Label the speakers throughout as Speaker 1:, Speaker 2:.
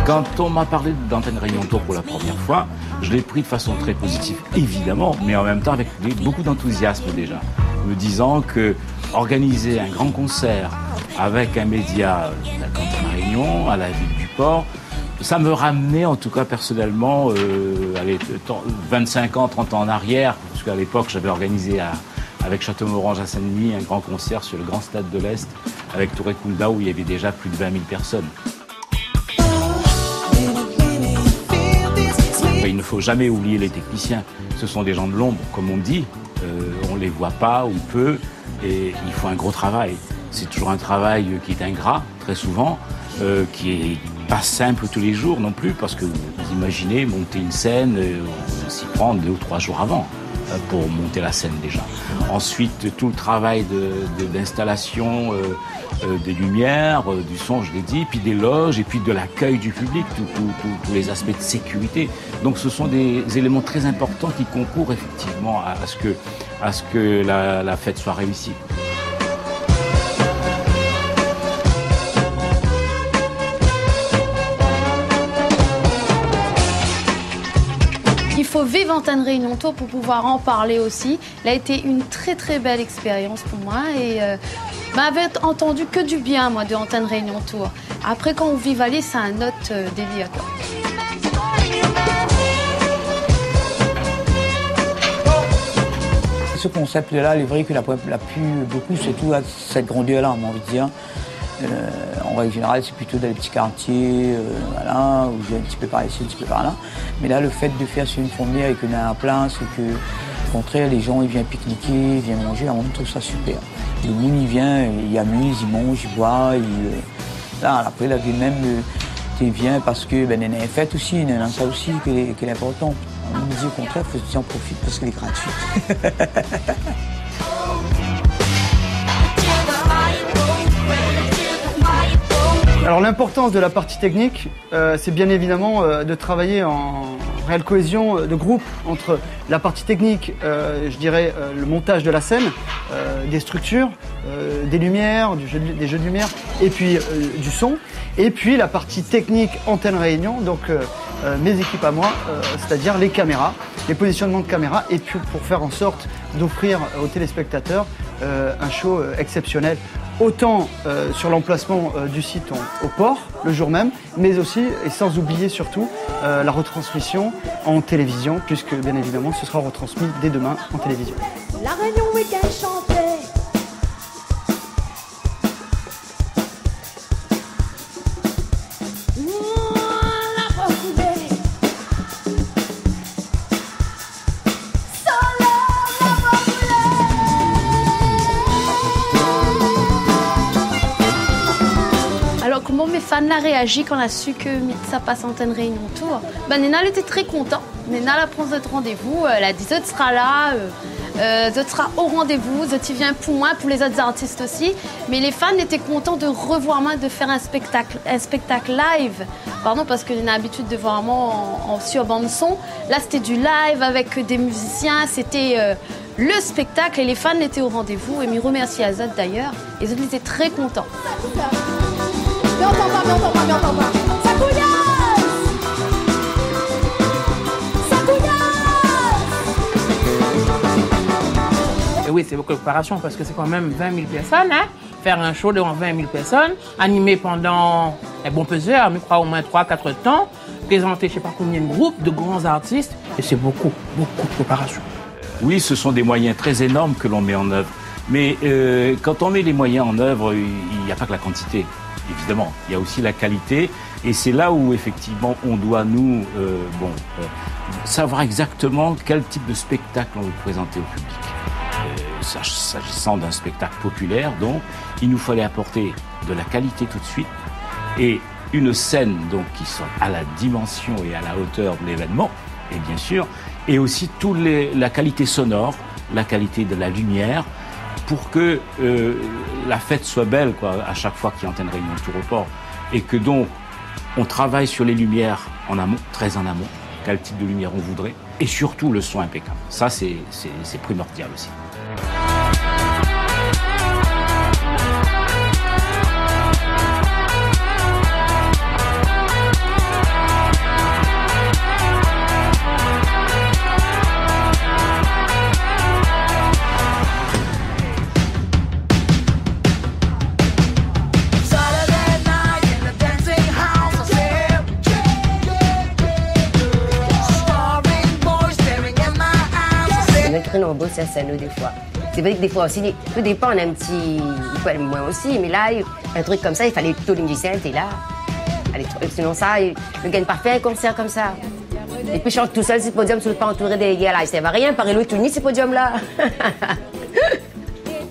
Speaker 1: Quand on m'a parlé d'Antenne Réunion Tour pour la première fois, je l'ai pris de façon très positive, évidemment, mais en même temps avec beaucoup d'enthousiasme déjà, me disant que organiser un grand concert avec un média d'Antenne Réunion à la ville du Port, ça me ramenait en tout cas personnellement 25 ans, 30 ans en arrière, parce qu'à l'époque j'avais organisé avec Château-Morange à Saint-Denis un grand concert sur le grand stade de l'Est avec Touré Kunda où il y avait déjà plus de 20 000 personnes. Il ne faut jamais oublier les techniciens. Ce sont des gens de l'ombre, comme on dit. On ne les voit pas ou peu et il faut un gros travail. C'est toujours un travail qui est ingrat, très souvent, qui est pas simple tous les jours non plus, parce que vous imaginez monter une scène, on s'y prend 2 ou 3 jours avant pour monter la scène déjà. Ensuite, tout le travail d'installation des lumières, du son, je l'ai dit, puis des loges, et puis de l'accueil du public, tous les aspects de sécurité. Donc ce sont des éléments très importants qui concourent effectivement à ce que la fête soit réussie.
Speaker 2: Il faut vivre Antenne Réunion Tour pour pouvoir en parler aussi. Il a été une très très belle expérience pour moi et m'avais entendu que du bien moi de Antenne Réunion Tour. Après quand on vit Valais, c'est un autre délire quoi.
Speaker 3: Ce concept-là, il est vrai que la plu beaucoup, surtout à cette grandeur-là, on a envie de dire. En règle générale, c'est plutôt dans les petits quartiers, voilà, où j'ai un petit peu par ici, un petit peu par là. Mais là, le fait de faire sur une fourmilière et qu'on a un plein, c'est que, au contraire, les gens ils viennent pique-niquer, ils viennent manger, on trouve ça super. Le monde, il vient, il amuse, il mange, il boit. Là, après, la vie même, il vient parce que il y a une fête aussi, il y a ça aussi qui est important. On me dit au contraire, il faut que tu en profites parce qu'elle est gratuite.
Speaker 4: Alors l'importance de la partie technique, c'est bien évidemment de travailler en réelle cohésion de groupe entre la partie technique, je dirais le montage de la scène, des structures, des lumières, des jeux de lumière, et puis du son, et puis la partie technique Antenne Réunion, donc mes équipes à moi, c'est-à-dire les caméras, les positionnements de caméras, et puis pour faire en sorte d'offrir aux téléspectateurs un show exceptionnel. Autant sur l'emplacement du site au port, le jour même, mais aussi, et sans oublier surtout, la retransmission en télévision, puisque bien évidemment ce sera retransmis dès demain en télévision.
Speaker 5: La Réunion Week-end chantait.
Speaker 2: Comment mes fans ont réagi quand on a su que ça passe Antenne Réunion Tour? Nena elle était très contente. Nena elle prend notre rendez-vous, elle a dit « Zot sera là, Zot sera au rendez-vous, Zot il vient pour moi, pour les autres artistes aussi ». Mais les fans étaient contents de revoir moi, de faire un spectacle live. Pardon, parce que Nena a l'habitude de voir moi sur bande son. Là c'était du live avec des musiciens, c'était le spectacle et les fans étaient au rendez-vous. Et me remercie à Zot d'ailleurs, et Zot était très contents.
Speaker 5: Mais on t'entend pas, mais on t'entend pas, mais on t'entend pas. Ça couillasse! Ça couillasse!
Speaker 6: Et oui, c'est beaucoup de préparation parce que c'est quand même 20 000 personnes, hein? Faire un show devant 20 000 personnes, animé pendant un bon peseur, je crois au moins 3-4 temps, présenter je sais pas combien de groupes, de grands artistes, et c'est beaucoup de préparation.
Speaker 1: Oui, ce sont des moyens très énormes que l'on met en œuvre. Mais quand on met les moyens en œuvre, il n'y a pas que la quantité. Évidemment, il y a aussi la qualité et c'est là où effectivement on doit nous savoir exactement quel type de spectacle on veut présenter au public. S'agissant d'un spectacle populaire, donc, il nous fallait apporter de la qualité tout de suite et une scène donc qui soit à la dimension et à la hauteur de l'événement, et bien sûr, et aussi la qualité sonore, la qualité de la lumière, pour que la fête soit belle quoi, à chaque fois qu'il y a Antenne Réunion Tour au port. Et que donc, on travaille sur les lumières en amont, très en amont, quel type de lumière on voudrait, et surtout le son impeccable. Ça, c'est primordial aussi.
Speaker 7: très nombreux sur scène des fois. C'est vrai que des fois aussi, tout dépend, on a un petit... Il peut aller moins aussi, mais là, un truc comme ça, il fallait tout le musicien était là. Allez, sinon ça, le gars pas fait un concert comme ça. Et puis chante tout seul sur le podium, sur le pas entouré des gars là. Il ne servait à rien, par l'autre tout ni ce podium-là.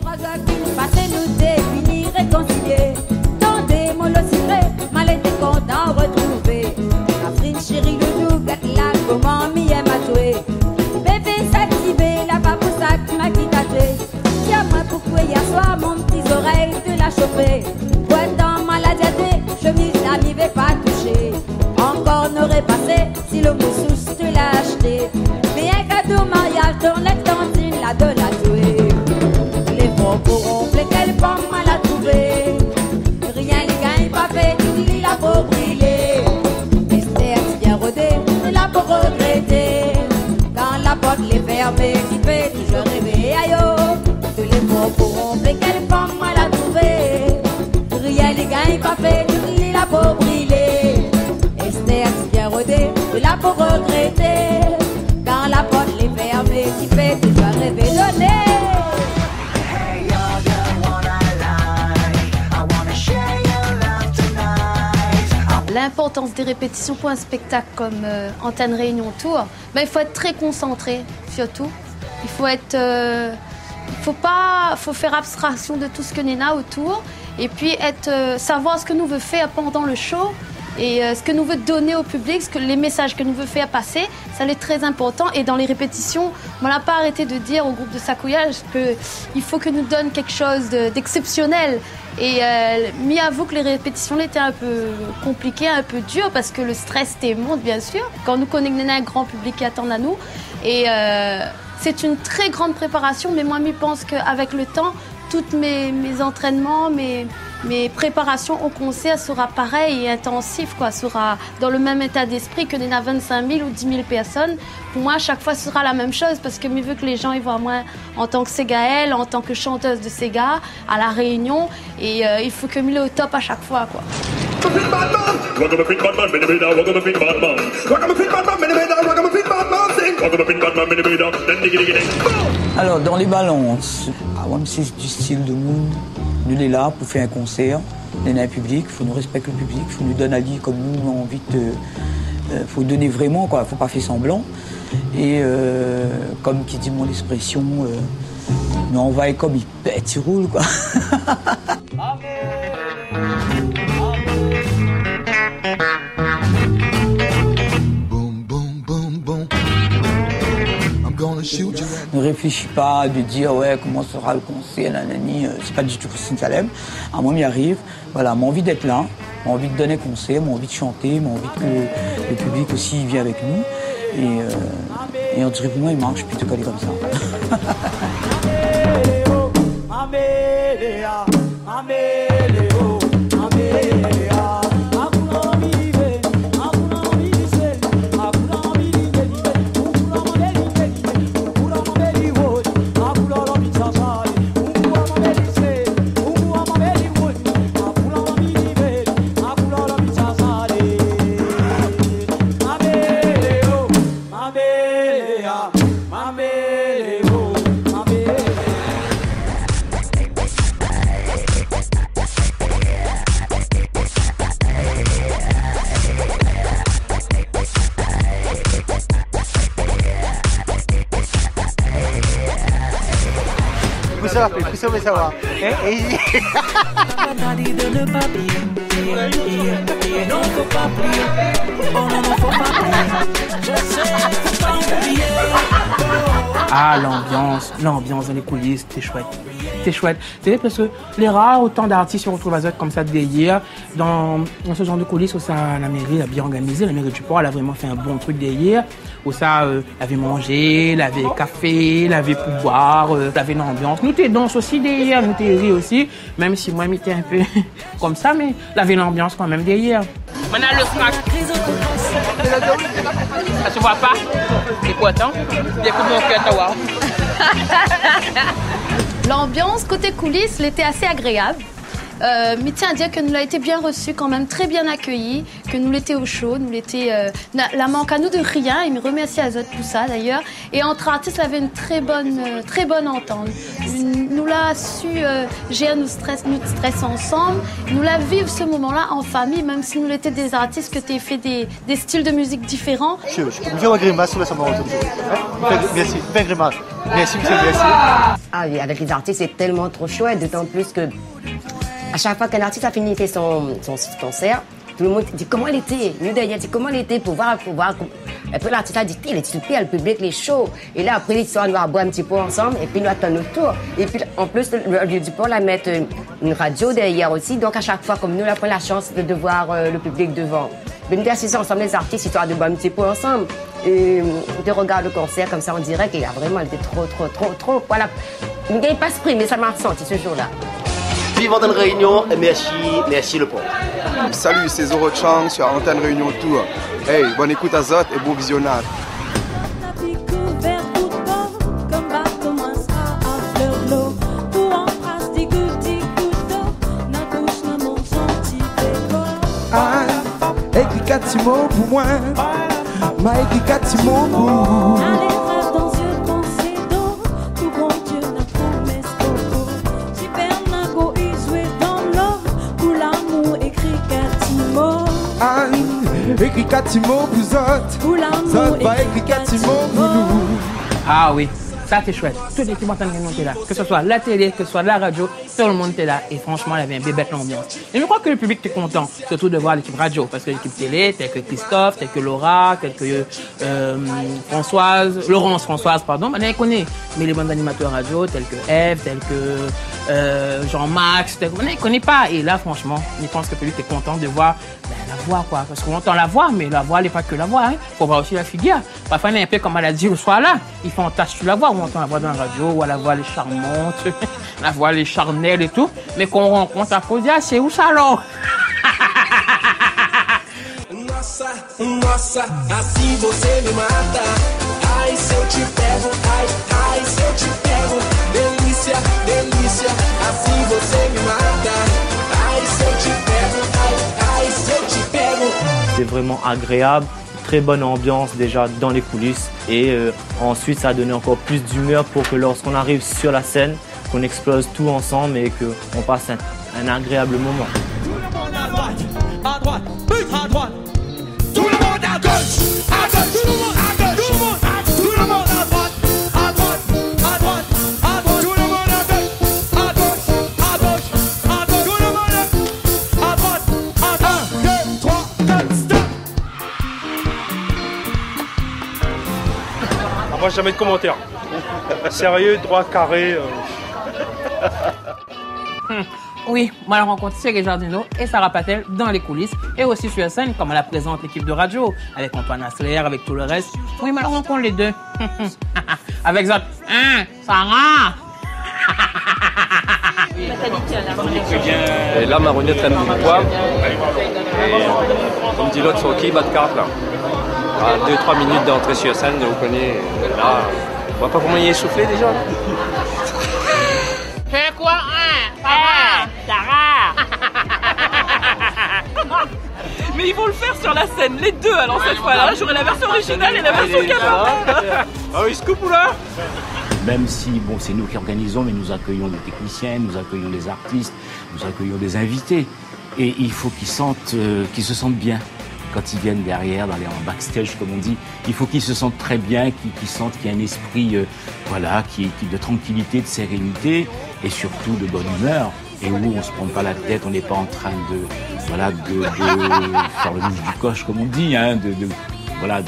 Speaker 5: Passez-nous définir, réconcilier. Tendez mon lot ciré, mal été content retrouver. Catherine chérie loulou, gâte là, comment m'y aime à jouer. Bébé s'activer, la baboussa qui m'a quitté. Tiens-moi pourquoi hier soir, mon petit oreille de la chauffer. Dans maladiaté, chemise là m'y vais pas toucher. Encore n'aurait passé si le moussous te l'a acheté. Mais un cadeau mariage, ton l'extantine la de la jouer. Les bons pourront quelle femme mal à trouver. Rien les gagne pas fait, il la pour briller. Esther bien rodé, il la pour regretter. Quand la porte les fermée, tu fais toujours rêver aïe. Tous les bons pourront quelle femme mal à trouver. Rien les gagne pas fait, il la pour briller. Esther bien rodé, il la pour regretter. Quand la porte les fermée, tu fais toujours rêver donner.
Speaker 2: L'importance des répétitions pour un spectacle comme Antenne Réunion Tour, ben, il faut être très concentré, surtout. Il faut être... faut faire abstraction de tout ce que Nena autour et puis savoir ce que nous veut faire pendant le show et ce que nous veut donner au public, les messages que nous veut faire passer, ça est très important. Et dans les répétitions, on n'a pas arrêté de dire au groupe de Sakuya qu'il faut que nous donne quelque chose d'exceptionnel. Et mi avoue que les répétitions étaient un peu compliquées, un peu dures parce que le stress monte bien sûr. Quand nous connaissons un grand public qui attend à nous. Et c'est une très grande préparation, mais moi je pense qu'avec le temps, tous mes entraînements, mes préparations au concert sera pareil et intensif, quoi. Sera dans le même état d'esprit que Nena 25 000 ou 10 000 personnes. Pour moi, à chaque fois, ce sera la même chose parce que mieux veut que les gens ils voient moi en tant que Ségaël, en tant que chanteuse de Sega à la Réunion et il faut que je au top à chaque fois, quoi.
Speaker 3: Alors, dans les balances, même si c'est du style de Moon, nous est là pour faire un concert, on est un public, il faut nous respecter le public, il faut nous donner à dire comme nous on a envie de... faut donner vraiment, quoi, il ne faut pas faire semblant. Et comme qui dit mon expression, nous on va comme il pète, il roule, quoi. Ne réfléchis pas de dire ouais comment sera le concert, nanani, c'est pas du tout Christine Salem. À moi, m'y arrive. Voilà, j'ai envie d'être là, j'ai envie de donner concert, j'ai envie de chanter, j'ai envie que le public aussi vienne avec nous. Et on dirait pour moi, il marche plutôt qu'aller comme ça.
Speaker 8: Vous savoir.
Speaker 6: Ah, l'ambiance dans les coulisses, c'est chouette. C'est chouette. C'est parce que les rares, autant d'artistes se retrouvent à Zot comme ça derrière, dans ce genre de coulisses où ça, la mairie a bien organisé, la mairie du port, elle a vraiment fait un bon truc derrière, où ça, elle avait mangé, elle avait café, elle avait pour boire, elle avait une ambiance. Nous, t'es danse aussi derrière, nous, t'es ri aussi, même si moi, j'étais un peu comme ça, mais elle avait l'ambiance quand même derrière. Maintenant, le frac. Ça se voit pas? C'est quoi, tant? Écoute mon cœur, t'as
Speaker 2: L'ambiance côté coulisses, elle était assez agréable. mais tiens à dire que nous l'a été bien reçu, quand même très bien accueilli, que nous l'étions au chaud, nous l'étions la manque à nous de rien. Il me remercie à Zot pour ça d'ailleurs. Et entre artistes, il avait une très bonne entente. Nous l'a su gérer nos stress ensemble. Nous l'a vivre ce moment-là en famille, même si nous l'étions des artistes que tu fait des styles de musique différents.
Speaker 8: Je fais une grimace sur la salle. Merci, fais une grimace. Merci, monsieur, merci.
Speaker 7: Ah oui, avec les artistes, c'est tellement trop chouette, d'autant plus que à chaque fois qu'un artiste a fini de faire son concert, tout le monde dit comment elle était. Nous derrière, dit comment elle était pour voir. Et puis l'artiste a dit, il est super, le public, les shows. Et là, après l'histoire, nous allons boire un petit peu ensemble et puis nous attendons notre tour. Et puis en plus, le lieu du port, la mettre une radio derrière aussi. Donc à chaque fois, comme nous, on a la chance de voir le public devant. Mais nous assistons ensemble les artistes, histoire de boire un petit peu ensemble. Et de regarder le concert comme ça en direct. Et là, vraiment, elle était trop. Voilà. Nous n'avons pas ce prix, mais ça m'a ressenti ce jour-là.
Speaker 9: Vivant dans une réunion, merci le pont.
Speaker 10: Salut, c'est Zoro Chang sur Antenne Réunion Tour. Hey, bonne écoute à Zot et bon visionnage.
Speaker 11: Écris 4 mots pour moi, m'a écrit 4 mots pour vous. Écris 4 mots pour Zot, Zot va écrire 4 mots pour nous.
Speaker 6: Ah oui, ça c'est chouette. Toute l'équipe en train de monter là. Que ce soit la télé, que ce soit la radio, tout le monde était là. Et franchement, il y avait un bébête l'ambiance. Et je crois que le public était content, surtout de voir l'équipe radio. Parce que l'équipe télé, tel que Christophe, tel que Laura, tel que Laurence-Françoise, pardon, on les connaît. Mais les bons animateurs radio, tels que Eve, tels que Jean-Max, on ne les connaît pas. Et là, franchement, je pense que le public est content de voir la voix, quoi. Parce qu'on entend la voix, mais la voix n'est pas que la voix. Il faut voir aussi la figure. Parfois, il y a un peu comme elle a dit le soir là. Il faut en tâche sur la voix. On entend la voix dans la radio, ou la voix elle est charmante, la voix elle est charnelle et tout. Mais qu'on rencontre à poser, c'est où ça alors?
Speaker 11: Nossa, assim você me mata. Ai, se eu te pego, ai, se eu te pego. Delícia, delícia, assim você me mata. Ai, se eu te pego, ai, se eu te pego.
Speaker 12: C'était vraiment agréable, très bonne ambiance déjà dans les coulisses. Et ensuite, ça a donné encore plus d'humeur pour que lorsqu'on arrive sur la scène, qu'on explose tout ensemble et qu'on passe un agréable moment.
Speaker 11: Tout le monde à droite, à droite, à droite. Tout le monde à gauche, à gauche, tout le monde à gauche, tout le monde à droite, à droite, à droite, à droite, tout le monde à gauche, à gauche, à gauche, à droite, tout le monde à droite, à droite. 1, 2, 3, 4, stop.
Speaker 13: Moi, jamais de commentaires. Sérieux, droit, carré.
Speaker 6: Oui, moi, la rencontre Thierry Jardino et Sarah Patel dans les coulisses et aussi sur scène, comme elle présente l'équipe de radio, avec Antoine Asler, avec tout le reste. Oui, mais la rencontre les deux. Avec Zot. Sarah!
Speaker 14: Et là, Marronnier traîne du poids. Comme dit l'autre, sur qui bat de carte là. 2-3 minutes d'entrée sur scène, vous connaissez. Là, on voit pas comment il est essoufflé déjà.
Speaker 6: Fais quoi, Sarah!
Speaker 15: Mais ils vont le faire sur la scène, les deux, alors cette fois-là. J'aurai la version originale et la version caméra.
Speaker 13: Ah oui, scoop ou là?
Speaker 1: Même si, bon, c'est nous qui organisons, mais nous accueillons des techniciens, nous accueillons des artistes, nous accueillons des invités. Et il faut qu'ils se sentent bien quand ils viennent derrière, en backstage, comme on dit. Il faut qu'ils se sentent très bien, qu'ils sentent qu'il y a un esprit, de tranquillité, de sérénité et surtout de bonne humeur. Et où on se prend pas la tête, on n'est pas en train de faire le mouche du coche, comme on dit, de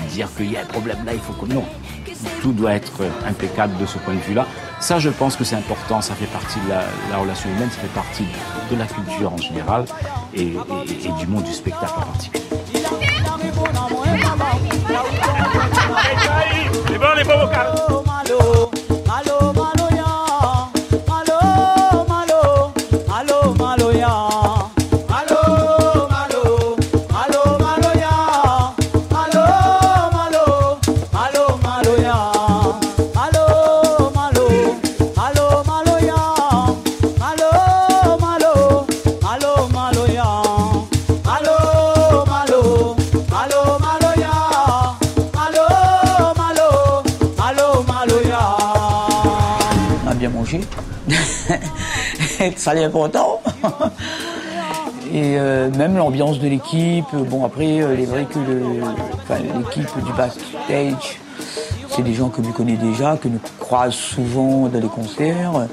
Speaker 1: dire qu'il y a un problème là, il faut que non. Tout doit être impeccable de ce point de vue-là. Ça, je pense que c'est important, ça fait partie de la relation humaine, ça fait partie de la culture en général et du monde du spectacle en particulier.
Speaker 3: manger. Ça, c'est important. Et même l'ambiance de l'équipe. Bon, après, il est vrai que l'équipe du backstage, c'est des gens que je connais déjà, que nous croisons souvent dans les concerts.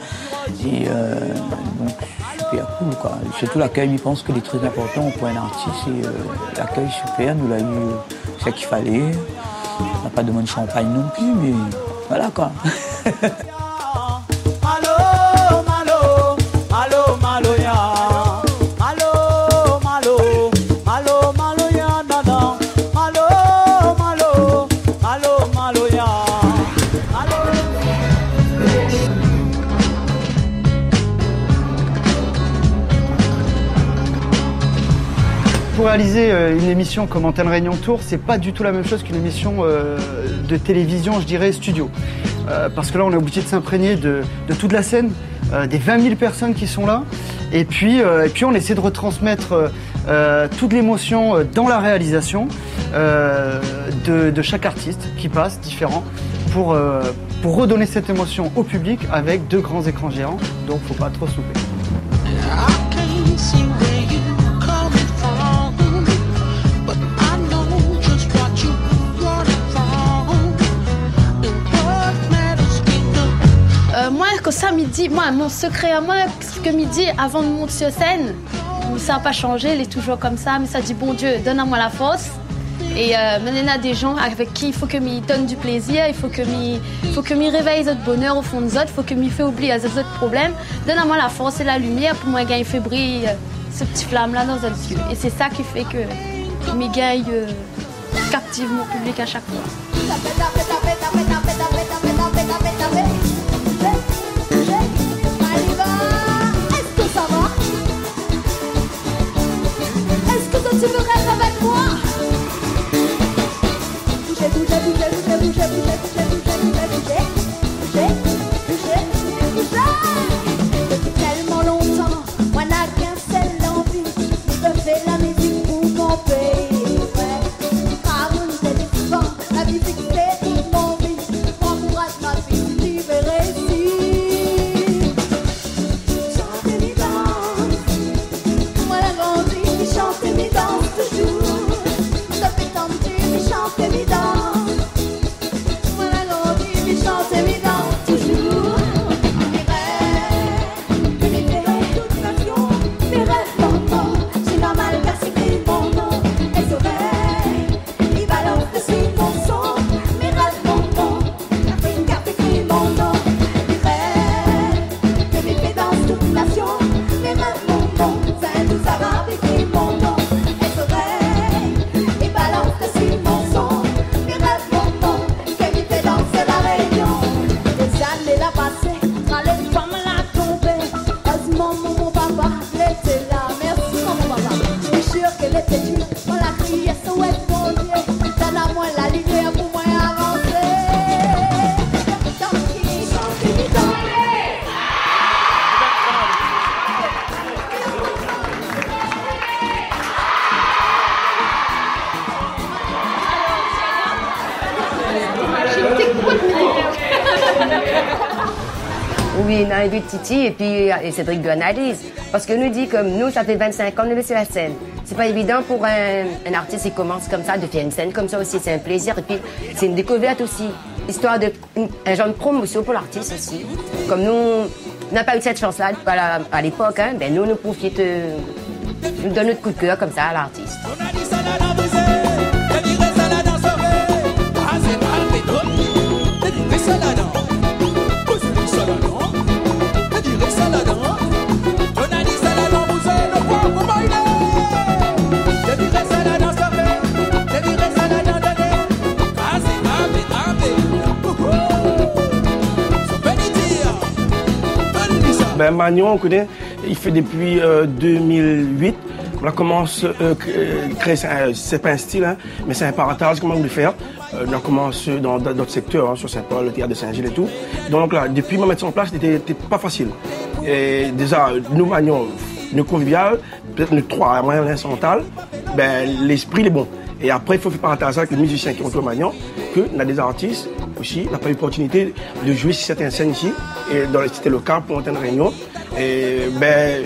Speaker 3: Et donc, super cool, quoi. Surtout l'accueil, je pense que est très important pour un artiste. Et l'accueil super, nous l'a eu ce qu'il fallait. On n'a pas demandé de champagne non plus, mais voilà, quoi.
Speaker 4: Pour réaliser une émission comme Antenne Réunion Tour, c'est pas du tout la même chose qu'une émission de télévision, je dirais, studio. Parce que là, on est obligé de s'imprégner de toute la scène, des 20 000 personnes qui sont là. Et puis on essaie de retransmettre toute l'émotion dans la réalisation de chaque artiste qui passe, différent, pour redonner cette émotion au public avec 2 grands écrans géants. Donc, faut pas trop se louper.
Speaker 2: Moi, quand ça, midi, mon secret à moi, c'est que midi, avant de monter sur scène, ça n'a pas changé, il est toujours comme ça, mais ça dit, bon Dieu, donne à moi la force. Et maintenant, il y a des gens avec qui il faut que m'y donne du plaisir, il faut que m'y réveille notre bonheur au fond de autres, il faut que m'y fait oublier les autres problèmes. Donne à moi la force et la lumière pour moi gagner, fait briller ce petit flamme-là dans les yeux. Et c'est ça qui fait que m'y gagne captive mon public à chaque fois.
Speaker 5: Tu veux rêver avec moi? Bougez, bougez, bougez, bougez, bougez, bougez, bougez, bougez, bougez, bougez. Depuis tellement longtemps, moi n'a qu'un seul envie, de faire la musique pour mon pays. Ouais, car on est différent, la musique c'est toute mon vie. Encourage ma fille, tu verrais ici. Chantez mes danses, moi la grandi, chantez mes danses.
Speaker 7: Oui, on a vu Titi et puis Cédric de Analyse. Parce que nous dit comme nous, ça fait 25 ans, nous sur la scène. C'est pas évident pour un artiste qui commence comme ça, de faire une scène comme ça aussi. C'est un plaisir et puis c'est une découverte aussi. Histoire de un genre de promotion pour l'artiste aussi. Comme nous, on n'a pas eu cette chance-là à l'époque, hein, ben nous profitons, nous donnons notre coup de cœur comme ça à l'artiste.
Speaker 16: Ben Magnon, on connaît, il fait depuis 2008. On a commencé à créer, c'est pas un style, hein, mais c'est un paratage, comment on le faire. On a commencé dans d'autres secteurs, hein, sur Saint-Paul, le théâtre de Saint-Gilles et tout. Donc là, depuis mettre ça en place, c'était pas facile. Et déjà, nous, Magnon, nous convivial, peut-être nous trois, à moyen instrumental, ben, l'esprit est bon. Et après, il faut faire paratage avec les musiciens qui ont joué Magnon. on a des artistes aussi, on n'a pas eu l'opportunité de jouer sur certaines scènes ici, et c'était le cas pour Antenne Réunion. Et ben,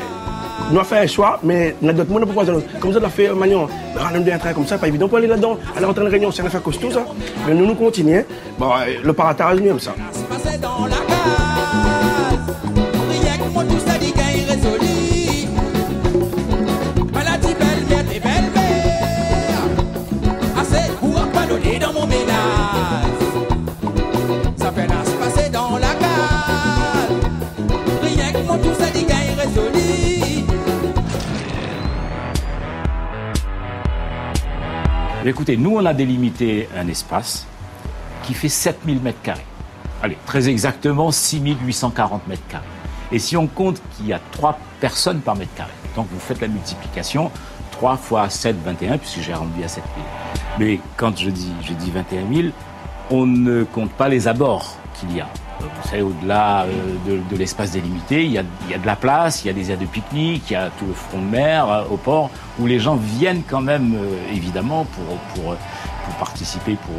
Speaker 16: nous avons fait un choix, mais on a d'autres monde pour comme ça, on a fait Magnon, on a un train comme ça, pas évident pour aller là-dedans, aller en Antenne Réunion, c'est un affaire costaud ça. Mais nous continuons, bon, le paratage, nous aime ça.
Speaker 11: Dans mon ménage, ça fait là se passer dans la cale. Rien que mon tout ça dit gagne résolu.
Speaker 1: Écoutez, nous on a délimité un espace qui fait 7000 mètres carrés. Allez, très exactement 6840 mètres carrés. Et si on compte qu'il y a 3 personnes par mètre carré, donc vous faites la multiplication, 3 fois 7, 21, puisque j'ai rendu à 7000. Mais quand je dis 21 000, on ne compte pas les abords qu'il y a. Vous savez, au-delà de l'espace délimité, il y a de la place, il y a des aires de pique-nique, il y a tout le front de mer au port, où les gens viennent quand même, évidemment, pour participer, pour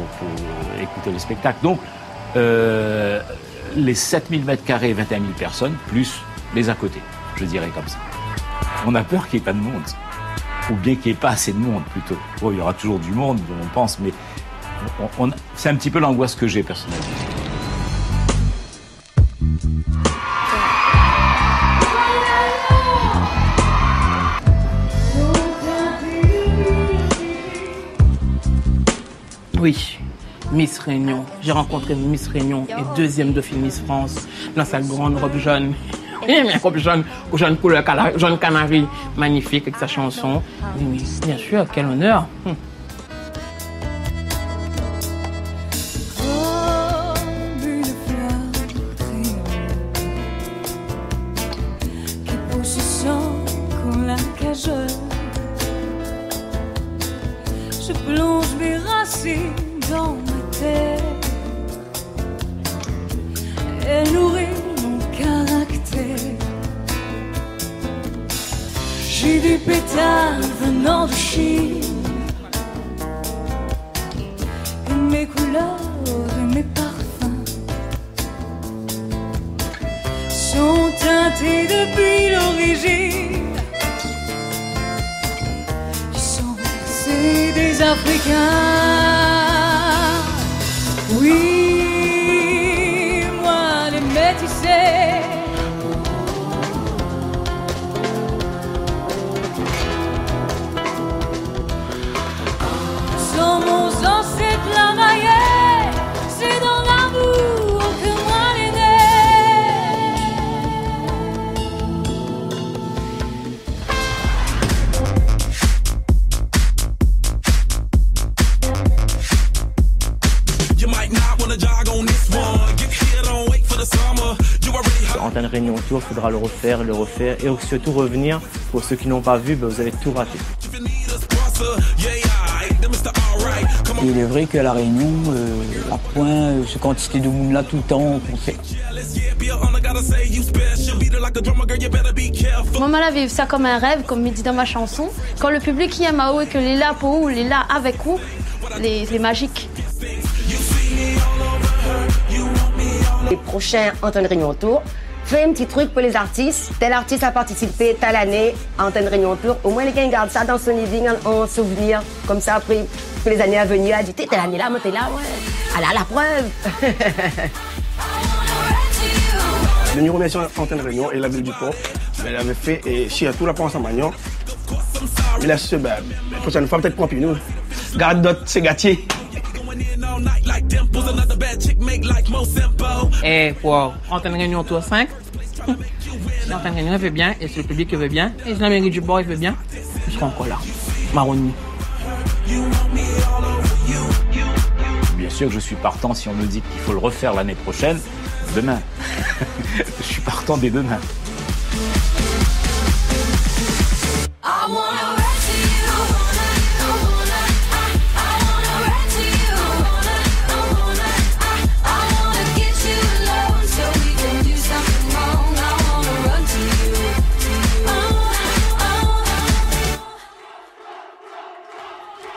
Speaker 1: écouter le spectacle. Donc, les 7000 mètres carrés, 21 000 personnes, plus les à côté, je dirais comme ça. On a peur qu'il n'y ait pas de monde. Ou bien qu'il n'y ait pas assez de monde, plutôt. Bon, il y aura toujours du monde, on pense, mais c'est un petit peu l'angoisse que j'ai, personnellement.
Speaker 6: Oui, Miss Réunion. J'ai rencontré Miss Réunion et deuxième dauphine Miss France dans sa grande robe jaune. Une robe jaune couleur jaune canari, magnifique avec sa chanson. Oui, bien sûr, quel honneur.
Speaker 17: Je plonge mes racines dans ma terre. Elle nourrit mon caractère. J'ai des pétales venant de Chine. Et mes couleurs et mes parfums sont teintés depuis l'origine. C'est des Africains, oui, moi les métissés. Sans mon ancêtre la maillée, c'est dans l'amour que moi l'ai né.
Speaker 12: Antenne Réunion Tour, il faudra le refaire et surtout revenir. Pour ceux qui n'ont pas vu, vous avez tout raté.
Speaker 3: Il est vrai qu'à La Réunion, à point, ce quantité de monde là tout le temps, on fait.
Speaker 2: Moi, je l'ai vécu ça comme un rêve, comme il dit dans ma chanson. Quand le public y est Mao et que les là pour où, les là avec où, c'est magique.
Speaker 7: Les prochains Antenne Réunion Tour, fais un petit truc pour les artistes. Tel artiste a participé telle année à Antenne Réunion Tour. Au moins, les gars gardent ça dans son living en souvenir. Comme ça, après, pour les années à venir, elle dit, telle année là, moi, t'es là, ouais. Elle a la preuve.
Speaker 16: Je nous remercie Antenne Réunion et la ville du port. Elle avait fait, et surtout la pense à Magnon. Mais là, la prochaine fois, peut-être pour nous. Garde d'autres, c'est gâtier.
Speaker 6: Et pour Antenne Réunion Tour 5, si Antenne Réunion veut bien, et si le public veut bien, et si la mairie du bord veut bien, ils seront encore là. Maroni.
Speaker 1: Bien sûr que je suis partant si on me dit qu'il faut le refaire l'année prochaine, demain. Je suis partant dès demain.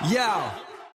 Speaker 11: Yeah.